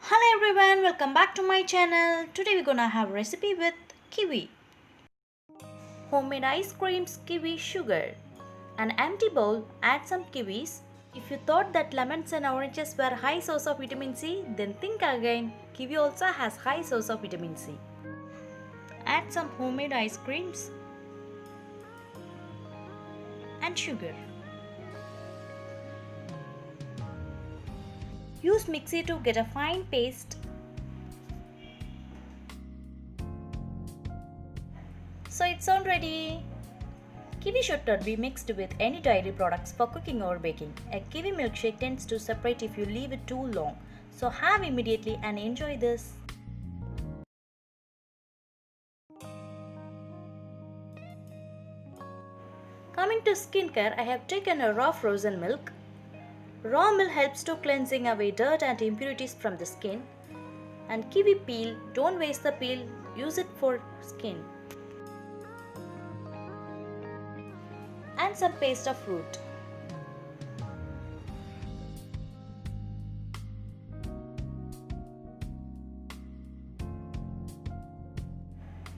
Hello everyone, welcome back to my channel. Today we're gonna have a recipe with kiwi. Homemade ice creams, kiwi, sugar. An empty bowl, add some kiwis. If you thought that lemons and oranges were high source of vitamin C, then think again. Kiwi also has high source of vitamin C. Add some homemade ice creams and sugar. Use mixie to get a fine paste. So it's all ready. Kiwi should not be mixed with any dairy products for cooking or baking. A kiwi milkshake tends to separate if you leave it too long. So have immediately and enjoy this. Coming to skincare, I have taken a raw frozen milk. Raw milk helps to cleansing away dirt and impurities from the skin. And kiwi peel, don't waste the peel, use it for skin. And some paste of fruit.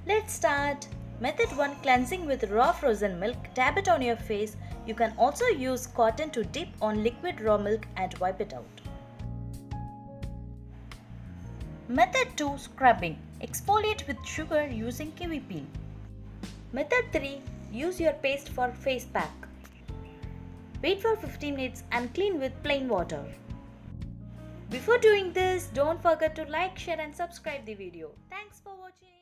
Let's start. Method 1, cleansing with raw frozen milk. Dab it on your face. You can also use cotton to dip on liquid raw milk and wipe it out. Method 2, scrubbing. Exfoliate with sugar using kiwi peel. Method 3, use your paste for face pack. Wait for 15 minutes and clean with plain water. Before doing this, don't forget to like, share and subscribe the video. Thanks for watching.